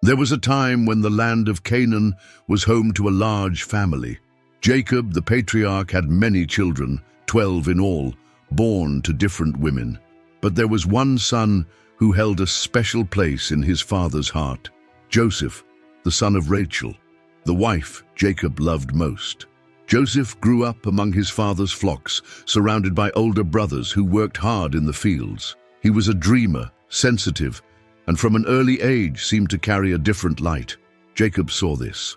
There was a time when the land of Canaan was home to a large family. Jacob, the patriarch, had many children, 12 in all, born to different women. But there was one son who held a special place in his father's heart: Joseph, the son of Rachel, the wife Jacob loved most. Joseph grew up among his father's flocks, surrounded by older brothers who worked hard in the fields. He was a dreamer, sensitive, and from an early age seemed to carry a different light. Jacob saw this,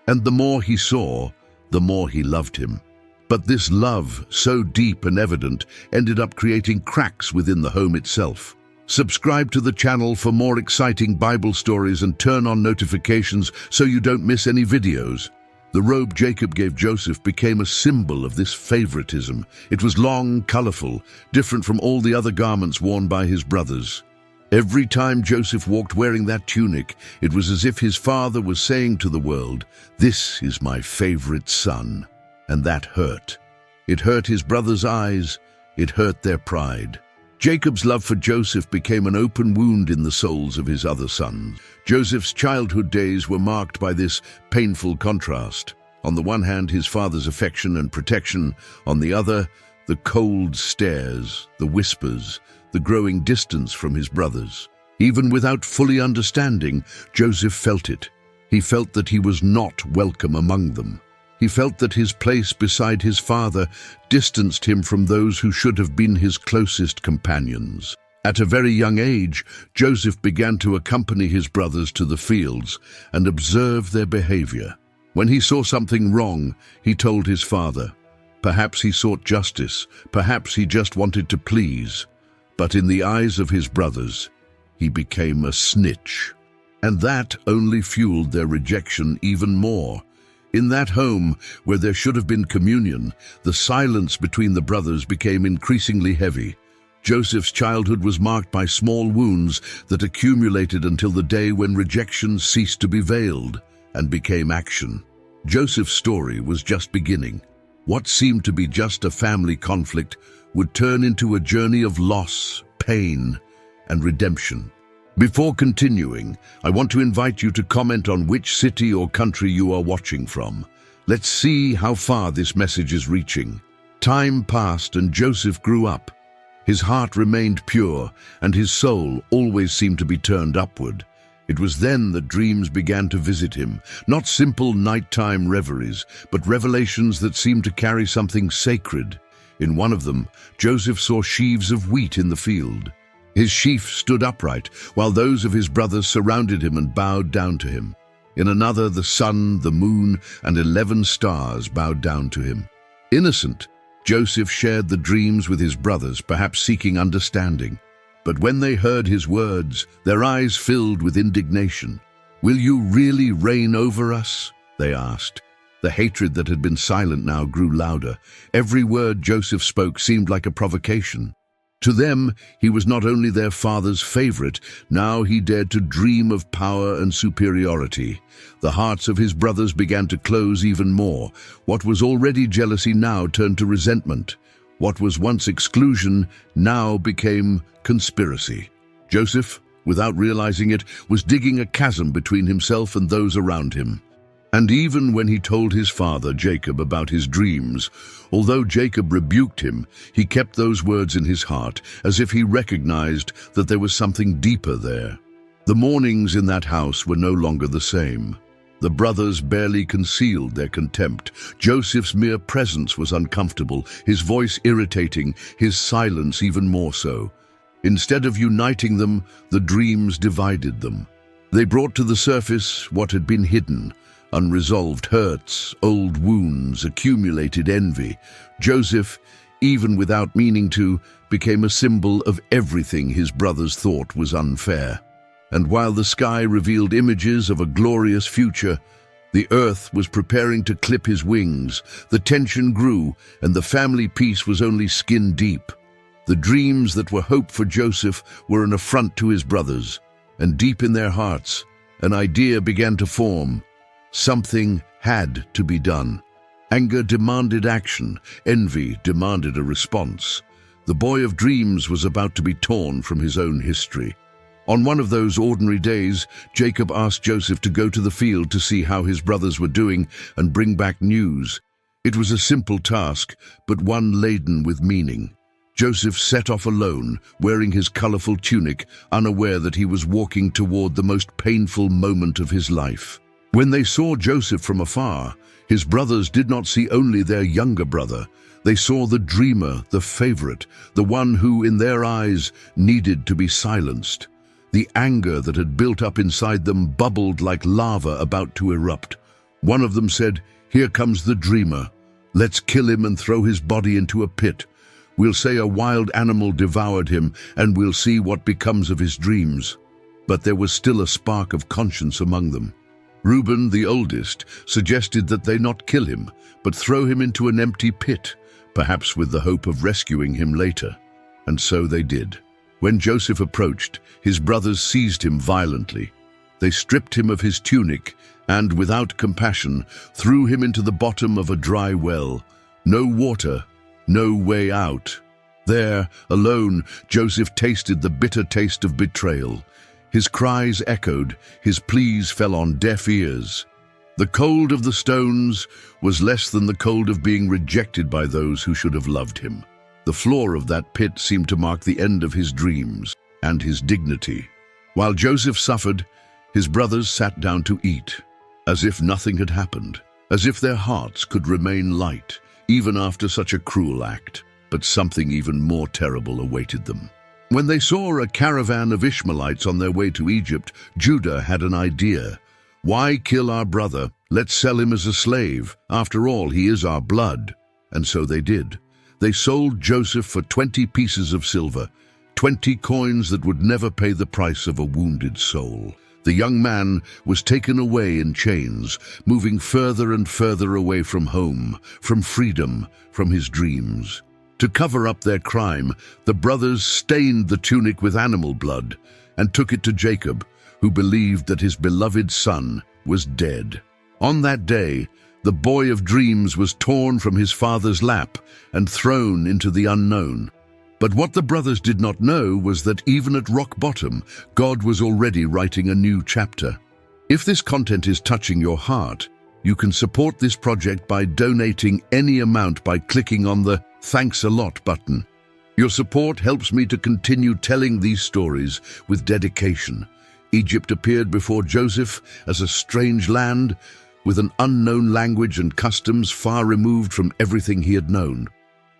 and the more he saw, the more he loved him. But this love, so deep and evident, ended up creating cracks within the home itself. Subscribe to the channel for more exciting Bible stories and turn on notifications so you don't miss any videos. The robe Jacob gave Joseph became a symbol of this favoritism. It was long, colorful, different from all the other garments worn by his brothers. Every time Joseph walked wearing that tunic, it was as if his father was saying to the world, "This is my favorite son." And that hurt. It hurt his brothers' eyes. It hurt their pride. Jacob's love for Joseph became an open wound in the souls of his other sons. Joseph's childhood days were marked by this painful contrast. On the one hand, his father's affection and protection. On the other, the cold stares, the whispers, the growing distance from his brothers. Even without fully understanding, Joseph felt it. He felt that he was not welcome among them. He felt that his place beside his father distanced him from those who should have been his closest companions. At a very young age, Joseph began to accompany his brothers to the fields and observe their behavior. When he saw something wrong, he told his father. Perhaps he sought justice, perhaps he just wanted to please. But in the eyes of his brothers, he became a snitch. And that only fueled their rejection even more. In that home, where there should have been communion, the silence between the brothers became increasingly heavy. Joseph's childhood was marked by small wounds that accumulated until the day when rejection ceased to be veiled and became action. Joseph's story was just beginning. What seemed to be just a family conflict would turn into a journey of loss, pain, and redemption. Before continuing, I want to invite you to comment on which city or country you are watching from. Let's see how far this message is reaching. Time passed and Joseph grew up. His heart remained pure and his soul always seemed to be turned upward. It was then that dreams began to visit him, not simple nighttime reveries, but revelations that seemed to carry something sacred. In one of them, Joseph saw sheaves of wheat in the field. His sheaf stood upright, while those of his brothers surrounded him and bowed down to him. In another, the sun, the moon, and 11 stars bowed down to him. Innocent, Joseph shared the dreams with his brothers, perhaps seeking understanding. But when they heard his words, their eyes filled with indignation. "Will you really reign over us?" they asked. The hatred that had been silent now grew louder. Every word Joseph spoke seemed like a provocation. To them, he was not only their father's favorite, now he dared to dream of power and superiority. The hearts of his brothers began to close even more. What was already jealousy now turned to resentment. What was once exclusion now became conspiracy. Joseph, without realizing it, was digging a chasm between himself and those around him. And even when he told his father, Jacob, about his dreams, although Jacob rebuked him, he kept those words in his heart, as if he recognized that there was something deeper there. The mornings in that house were no longer the same. The brothers barely concealed their contempt. Joseph's mere presence was uncomfortable, his voice irritating, his silence even more so. Instead of uniting them, the dreams divided them. They brought to the surface what had been hidden: unresolved hurts, old wounds, accumulated envy. Joseph, even without meaning to, became a symbol of everything his brothers thought was unfair. And while the sky revealed images of a glorious future, the earth was preparing to clip his wings. The tension grew, and the family peace was only skin deep. The dreams that were hope for Joseph were an affront to his brothers, and deep in their hearts, an idea began to form. Something had to be done. Anger demanded action. Envy demanded a response. The boy of dreams was about to be torn from his own history. On one of those ordinary days, Jacob asked Joseph to go to the field to see how his brothers were doing and bring back news. It was a simple task, but one laden with meaning. Joseph set off alone, wearing his colorful tunic, unaware that he was walking toward the most painful moment of his life. When they saw Joseph from afar, his brothers did not see only their younger brother. They saw the dreamer, the favorite, the one who, in their eyes, needed to be silenced. The anger that had built up inside them bubbled like lava about to erupt. One of them said, "Here comes the dreamer. Let's kill him and throw his body into a pit. We'll say a wild animal devoured him, and we'll see what becomes of his dreams." But there was still a spark of conscience among them. Reuben, the oldest, suggested that they not kill him, but throw him into an empty pit, perhaps with the hope of rescuing him later. And so they did. When Joseph approached, his brothers seized him violently. They stripped him of his tunic and, without compassion, threw him into the bottom of a dry well. No water, no way out. There, alone, Joseph tasted the bitter taste of betrayal. His cries echoed, his pleas fell on deaf ears. The cold of the stones was less than the cold of being rejected by those who should have loved him. The floor of that pit seemed to mark the end of his dreams and his dignity. While Joseph suffered, his brothers sat down to eat, as if nothing had happened, as if their hearts could remain light, even after such a cruel act. But something even more terrible awaited them. When they saw a caravan of Ishmaelites on their way to Egypt, Judah had an idea. "Why kill our brother? Let's sell him as a slave. After all, he is our blood." And so they did. They sold Joseph for 20 pieces of silver, 20 coins that would never pay the price of a wounded soul. The young man was taken away in chains, moving further and further away from home, from freedom, from his dreams. To cover up their crime, the brothers stained the tunic with animal blood and took it to Jacob, who believed that his beloved son was dead. On that day, the boy of dreams was torn from his father's lap and thrown into the unknown. But what the brothers did not know was that even at rock bottom, God was already writing a new chapter. If this content is touching your heart, you can support this project by donating any amount by clicking on the "Thanks a lot" button. Your support helps me to continue telling these stories with dedication. Egypt appeared before Joseph as a strange land, with an unknown language and customs far removed from everything he had known.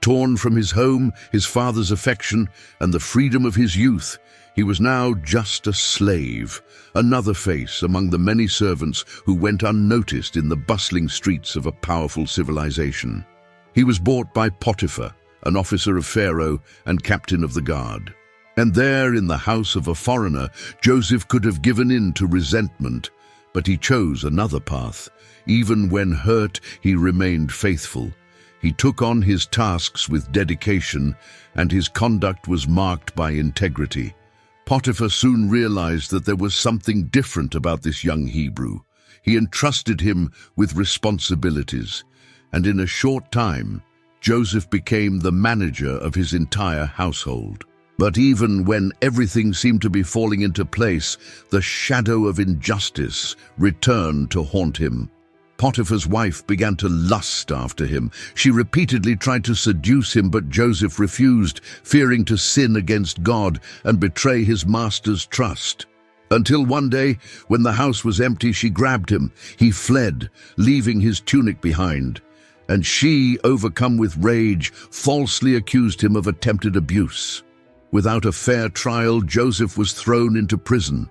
Torn from his home, his father's affection, and the freedom of his youth, he was now just a slave, another face among the many servants who went unnoticed in the bustling streets of a powerful civilization. He was bought by Potiphar, an officer of Pharaoh and captain of the guard. And there, in the house of a foreigner, Joseph could have given in to resentment, but he chose another path. Even when hurt, he remained faithful. He took on his tasks with dedication, and his conduct was marked by integrity. Potiphar soon realized that there was something different about this young Hebrew. He entrusted him with responsibilities, and in a short time, Joseph became the manager of his entire household. But even when everything seemed to be falling into place, the shadow of injustice returned to haunt him. Potiphar's wife began to lust after him. She repeatedly tried to seduce him, but Joseph refused, fearing to sin against God and betray his master's trust. Until one day, when the house was empty, she grabbed him. He fled, leaving his tunic behind. And she, overcome with rage, falsely accused him of attempted abuse. Without a fair trial, Joseph was thrown into prison.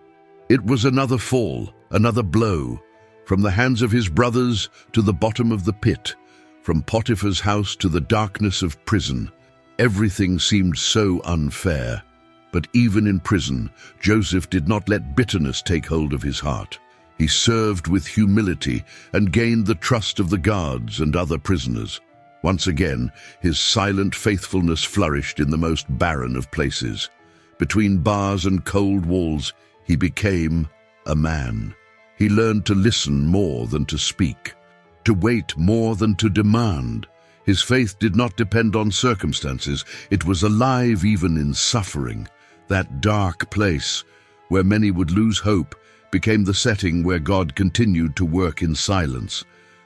It was another fall, another blow. From the hands of his brothers to the bottom of the pit, from Potiphar's house to the darkness of prison. Everything seemed so unfair. But even in prison, Joseph did not let bitterness take hold of his heart. He served with humility and gained the trust of the guards and other prisoners. Once again, his silent faithfulness flourished in the most barren of places. Between bars and cold walls, he became a man. He learned to listen more than to speak, to wait more than to demand. His faith did not depend on circumstances. It was alive even in suffering, that dark place where many would lose hope, became the setting where God continued to work in silence.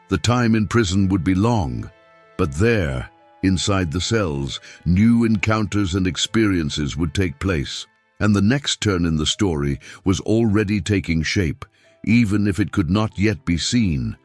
The time in prison would be long, but there, inside the cells, new encounters and experiences would take place. And the next turn in the story was already taking shape, even if it could not yet be seen.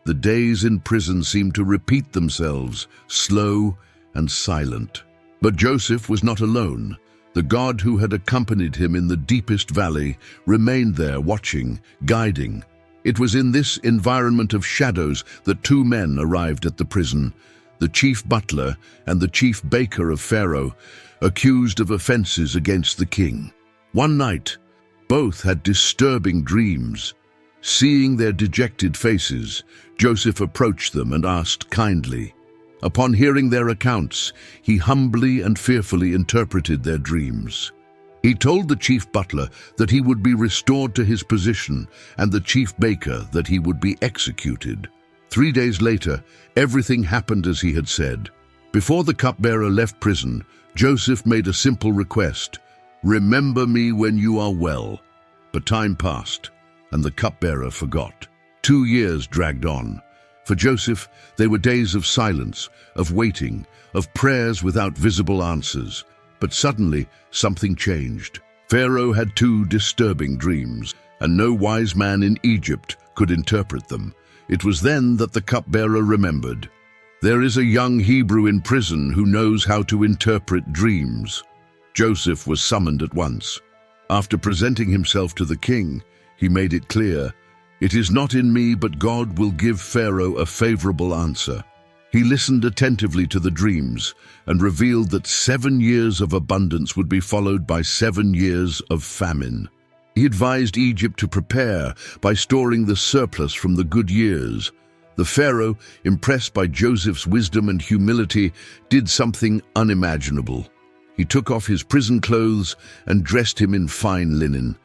The days in prison seemed to repeat themselves, slow and silent. But Joseph was not alone. The God who had accompanied him in the deepest valley remained there, watching, guiding. It was in this environment of shadows that two men arrived at the prison, the chief butler and the chief baker of Pharaoh, accused of offenses against the king. One night, both had disturbing dreams. Seeing their dejected faces, Joseph approached them and asked kindly. Upon hearing their accounts, he humbly and fearfully interpreted their dreams. He told the chief butler that he would be restored to his position and the chief baker that he would be executed. 3 days later, everything happened as he had said. Before the cupbearer left prison, Joseph made a simple request: "Remember me when you are well." But time passed, and the cupbearer forgot. 2 years dragged on. For Joseph, they were days of silence, of waiting, of prayers without visible answers. But suddenly, something changed. Pharaoh had 2 disturbing dreams, and no wise man in Egypt could interpret them. It was then that the cupbearer remembered. There is a young Hebrew in prison who knows how to interpret dreams. Joseph was summoned at once. After presenting himself to the king, he made it clear, "It is not in me, but God will give Pharaoh a favorable answer." He listened attentively to the dreams and revealed that 7 years of abundance would be followed by 7 years of famine. He advised Egypt to prepare by storing the surplus from the good years. The Pharaoh, impressed by Joseph's wisdom and humility, did something unimaginable. He took off his prison clothes and dressed him in fine linen.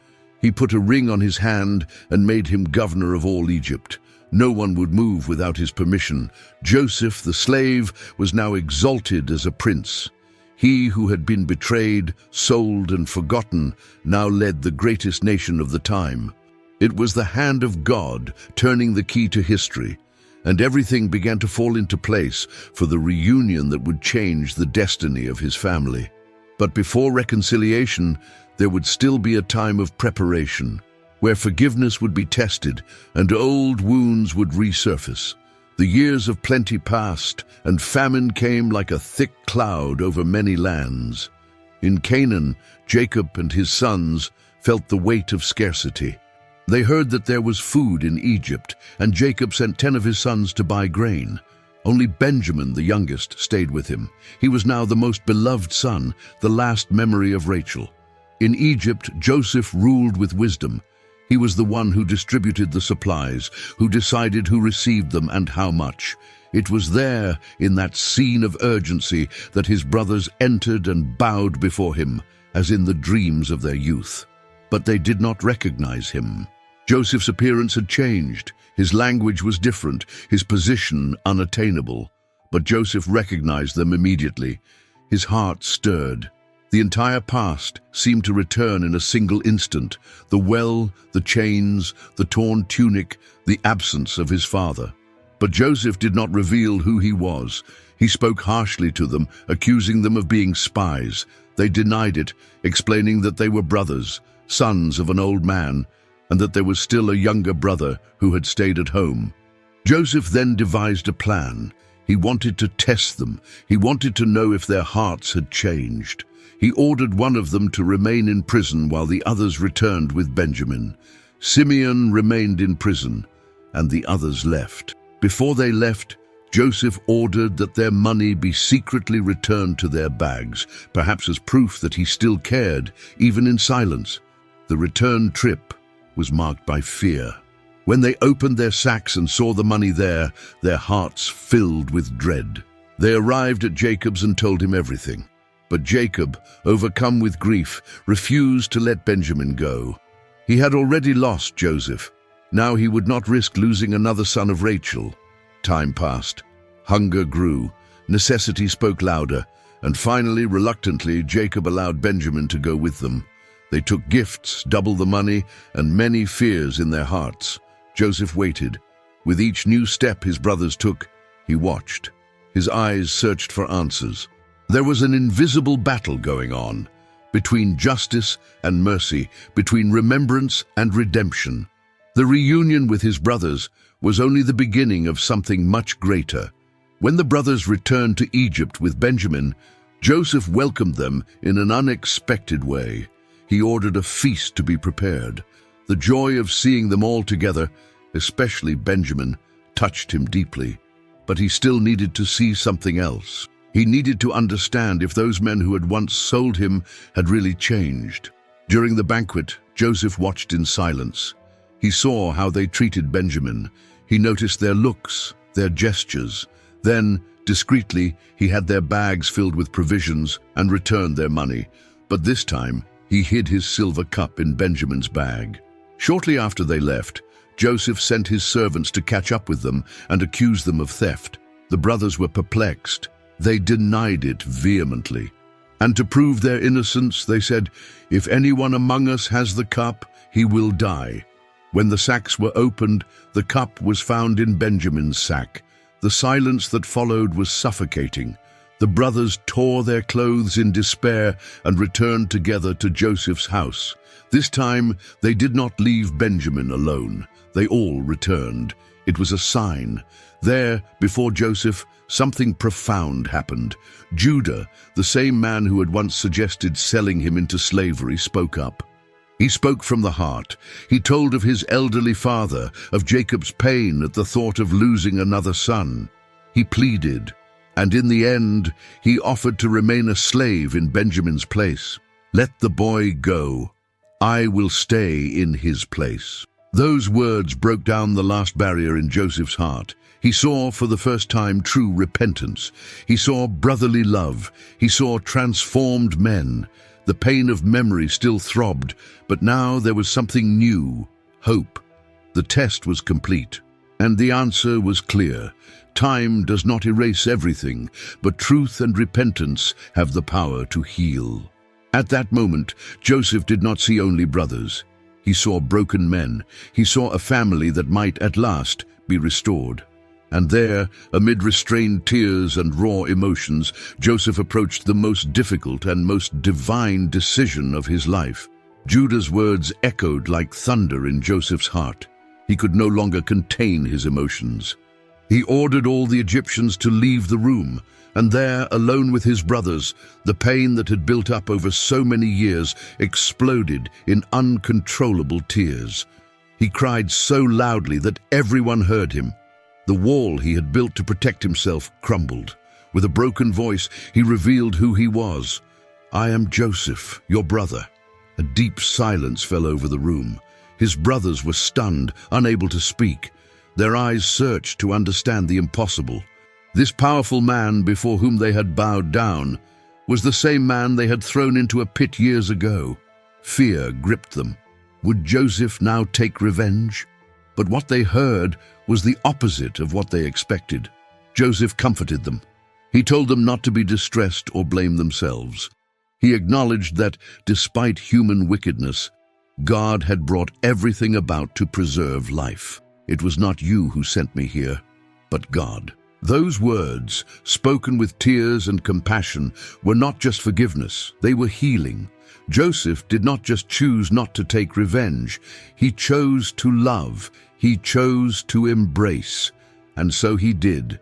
He put a ring on his hand and made him governor of all Egypt. No one would move without his permission. Joseph, the slave, was now exalted as a prince. He who had been betrayed, sold, and forgotten now led the greatest nation of the time. It was the hand of God turning the key to history, and everything began to fall into place for the reunion that would change the destiny of his family. But before reconciliation, there would still be a time of preparation, where forgiveness would be tested and old wounds would resurface. The years of plenty passed, and famine came like a thick cloud over many lands. In Canaan, Jacob and his sons felt the weight of scarcity. They heard that there was food in Egypt, and Jacob sent 10 of his sons to buy grain. Only Benjamin, the youngest, stayed with him. He was now the most beloved son, the last memory of Rachel. In Egypt, Joseph ruled with wisdom. He was the one who distributed the supplies, who decided who received them and how much. It was there, in that scene of urgency, that his brothers entered and bowed before him, as in the dreams of their youth. But they did not recognize him. Joseph's appearance had changed. His language was different, his position unattainable. But Joseph recognized them immediately. His heart stirred. The entire past seemed to return in a single instant: the well, the chains, the torn tunic, the absence of his father. But Joseph did not reveal who he was. He spoke harshly to them, accusing them of being spies. They denied it, explaining that they were brothers, sons of an old man, and that there was still a younger brother who had stayed at home. Joseph then devised a plan. He wanted to test them. He wanted to know if their hearts had changed. He ordered one of them to remain in prison while the others returned with Benjamin. Simeon remained in prison, and the others left. Before they left, Joseph ordered that their money be secretly returned to their bags, perhaps as proof that he still cared, even in silence. The return trip was marked by fear. When they opened their sacks and saw the money there, their hearts filled with dread. They arrived at Jacob's and told him everything. But Jacob, overcome with grief, refused to let Benjamin go. He had already lost Joseph. Now he would not risk losing another son of Rachel. Time passed. Hunger grew. Necessity spoke louder. And finally, reluctantly, Jacob allowed Benjamin to go with them. They took gifts, double the money, and many fears in their hearts. Joseph waited. With each new step his brothers took, he watched. His eyes searched for answers. There was an invisible battle going on, between justice and mercy, between remembrance and redemption. The reunion with his brothers was only the beginning of something much greater. When the brothers returned to Egypt with Benjamin, Joseph welcomed them in an unexpected way. He ordered a feast to be prepared. The joy of seeing them all together, especially Benjamin, touched him deeply. But he still needed to see something else. He needed to understand if those men who had once sold him had really changed. During the banquet, Joseph watched in silence. He saw how they treated Benjamin. He noticed their looks, their gestures. Then, discreetly, he had their bags filled with provisions and returned their money. But this time, he hid his silver cup in Benjamin's bag. Shortly after they left, Joseph sent his servants to catch up with them and accuse them of theft. The brothers were perplexed. They denied it vehemently. And to prove their innocence, they said, "If anyone among us has the cup, he will die." When the sacks were opened, the cup was found in Benjamin's sack. The silence that followed was suffocating. The brothers tore their clothes in despair and returned together to Joseph's house. This time, they did not leave Benjamin alone. They all returned. It was a sign. There, before Joseph, something profound happened. Judah, the same man who had once suggested selling him into slavery, spoke up. He spoke from the heart. He told of his elderly father, of Jacob's pain at the thought of losing another son. He pleaded, and in the end, he offered to remain a slave in Benjamin's place. "Let the boy go. I will stay in his place." Those words broke down the last barrier in Joseph's heart. He saw for the first time true repentance. He saw brotherly love. He saw transformed men. The pain of memory still throbbed, but now there was something new, hope. The test was complete, and the answer was clear. Time does not erase everything, but truth and repentance have the power to heal. At that moment, Joseph did not see only brothers. He saw broken men. He saw a family that might at last be restored. And there, amid restrained tears and raw emotions, Joseph approached the most difficult and most divine decision of his life. Judah's words echoed like thunder in Joseph's heart. He could no longer contain his emotions. He ordered all the Egyptians to leave the room, and there, alone with his brothers, the pain that had built up over so many years exploded in uncontrollable tears. He cried so loudly that everyone heard him. The wall he had built to protect himself crumbled. With a broken voice, he revealed who he was. "I am Joseph, your brother." A deep silence fell over the room. His brothers were stunned, unable to speak. Their eyes searched to understand the impossible. This powerful man before whom they had bowed down was the same man they had thrown into a pit years ago. Fear gripped them. Would Joseph now take revenge? But what they heard was the opposite of what they expected. Joseph comforted them. He told them not to be distressed or blame themselves. He acknowledged that, despite human wickedness, God had brought everything about to preserve life. "It was not you who sent me here, but God." Those words, spoken with tears and compassion, were not just forgiveness, they were healing. Joseph did not just choose not to take revenge. He chose to love. He chose to embrace. And so he did.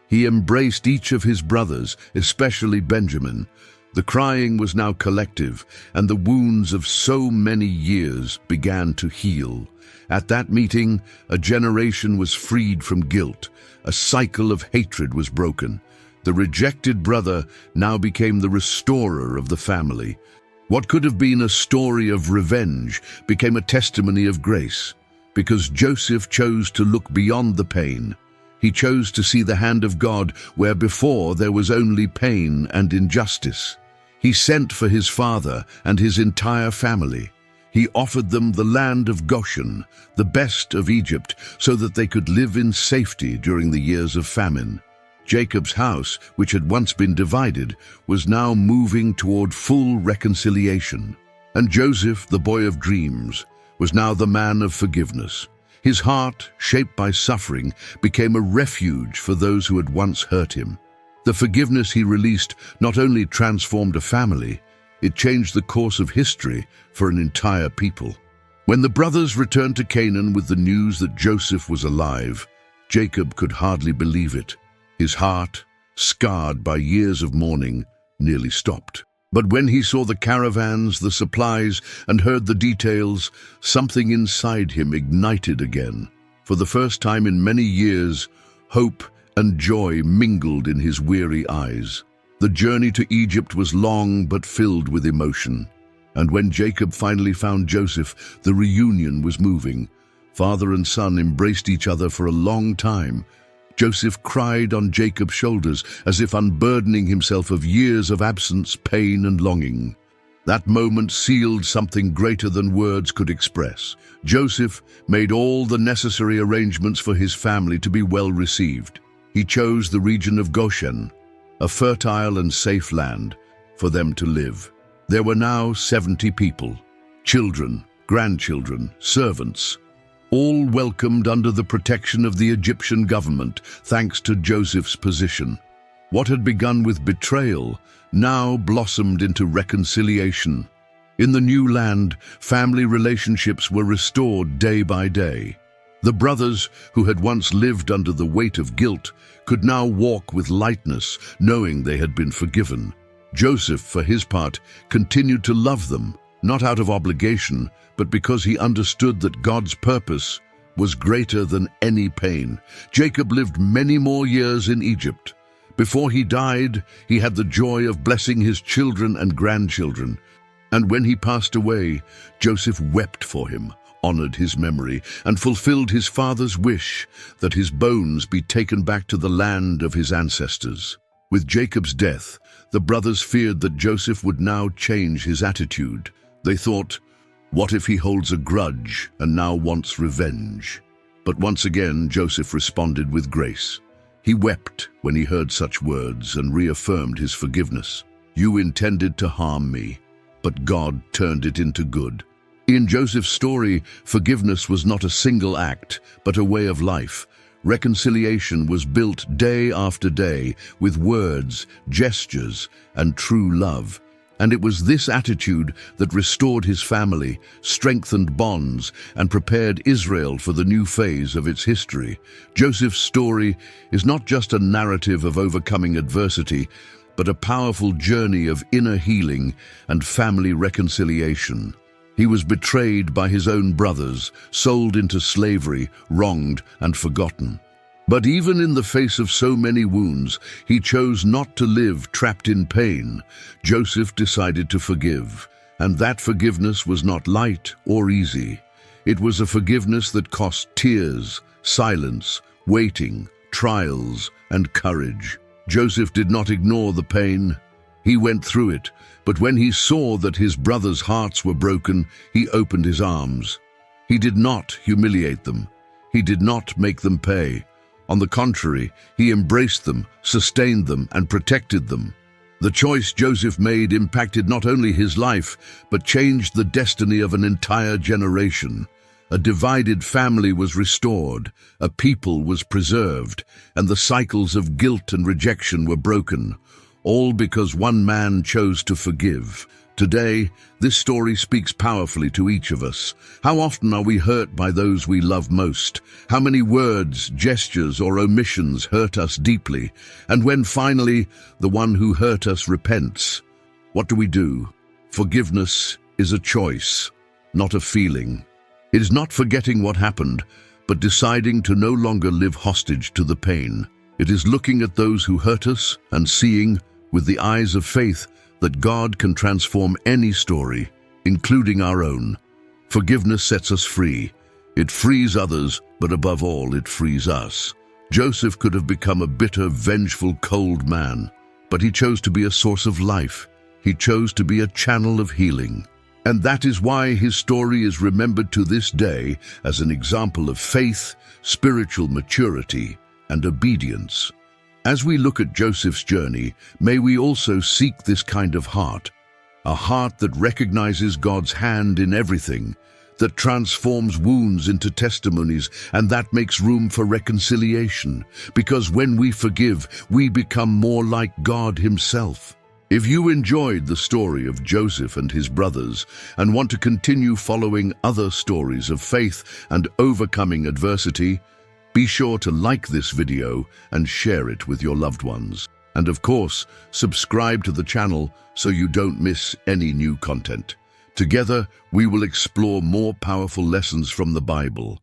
He embraced each of his brothers, especially Benjamin. The crying was now collective, and the wounds of so many years began to heal. At that meeting, a generation was freed from guilt. A cycle of hatred was broken. The rejected brother now became the restorer of the family. What could have been a story of revenge became a testimony of grace, because Joseph chose to look beyond the pain. He chose to see the hand of God where before there was only pain and injustice. He sent for his father and his entire family. He offered them the land of Goshen, the best of Egypt, so that they could live in safety during the years of famine. Jacob's house, which had once been divided, was now moving toward full reconciliation. And Joseph, the boy of dreams, was now the man of forgiveness. His heart, shaped by suffering, became a refuge for those who had once hurt him. The forgiveness he released not only transformed a family, it changed the course of history for an entire people. When the brothers returned to Canaan with the news that Joseph was alive, Jacob could hardly believe it. His heart, scarred by years of mourning, nearly stopped. But when he saw the caravans, the supplies, and heard the details, something inside him ignited again. For the first time in many years, hope and joy mingled in his weary eyes. The journey to Egypt was long but filled with emotion. And when Jacob finally found Joseph, the reunion was moving. Father and son embraced each other for a long time. Joseph cried on Jacob's shoulders as if unburdening himself of years of absence, pain, and longing. That moment sealed something greater than words could express. Joseph made all the necessary arrangements for his family to be well received. He chose the region of Goshen, a fertile and safe land, for them to live. There were now 70 people, children, grandchildren, servants, all welcomed under the protection of the Egyptian government, thanks to Joseph's position. What had begun with betrayal now blossomed into reconciliation. In the new land, family relationships were restored day by day. The brothers, who had once lived under the weight of guilt, could now walk with lightness, knowing they had been forgiven. Joseph, for his part, continued to love them, not out of obligation, but because he understood that God's purpose was greater than any pain. Jacob lived many more years in Egypt. Before he died, he had the joy of blessing his children and grandchildren. And when he passed away, Joseph wept for him, honored his memory, and fulfilled his father's wish that his bones be taken back to the land of his ancestors. With Jacob's death, the brothers feared that Joseph would now change his attitude. They thought, what if he holds a grudge and now wants revenge? But once again, Joseph responded with grace. He wept when he heard such words and reaffirmed his forgiveness. You intended to harm me, but God turned it into good. In Joseph's story, forgiveness was not a single act, but a way of life. Reconciliation was built day after day with words, gestures, and true love. And it was this attitude that restored his family, strengthened bonds, and prepared Israel for the new phase of its history. Joseph's story is not just a narrative of overcoming adversity, but a powerful journey of inner healing and family reconciliation. He was betrayed by his own brothers, sold into slavery, wronged, and forgotten. But even in the face of so many wounds, he chose not to live trapped in pain. Joseph decided to forgive, and that forgiveness was not light or easy. It was a forgiveness that cost tears, silence, waiting, trials, and courage. Joseph did not ignore the pain. He went through it, but when he saw that his brothers' hearts were broken, he opened his arms. He did not humiliate them. He did not make them pay. On the contrary, he embraced them, sustained them, and protected them. The choice Joseph made impacted not only his life, but changed the destiny of an entire generation. A divided family was restored, a people was preserved, and the cycles of guilt and rejection were broken, all because one man chose to forgive. Today, this story speaks powerfully to each of us. How often are we hurt by those we love most? How many words, gestures, or omissions hurt us deeply? And when finally the one who hurt us repents, what do? Forgiveness is a choice, not a feeling. It is not forgetting what happened, but deciding to no longer live hostage to the pain. It is looking at those who hurt us and seeing, with the eyes of faith, that God can transform any story, including our own. Forgiveness sets us free. It frees others, but above all, it frees us. Joseph could have become a bitter, vengeful, cold man, but he chose to be a source of life. He chose to be a channel of healing. And that is why his story is remembered to this day as an example of faith, spiritual maturity, and obedience. As we look at Joseph's journey, may we also seek this kind of heart, A heart that recognizes God's hand in everything, that transforms wounds into testimonies, and that makes room for reconciliation. Because when we forgive, we become more like God Himself. If you enjoyed the story of Joseph and his brothers and want to continue following other stories of faith and overcoming adversity, be sure to like this video and share it with your loved ones. And of course, subscribe to the channel so you don't miss any new content. Together, we will explore more powerful lessons from the Bible,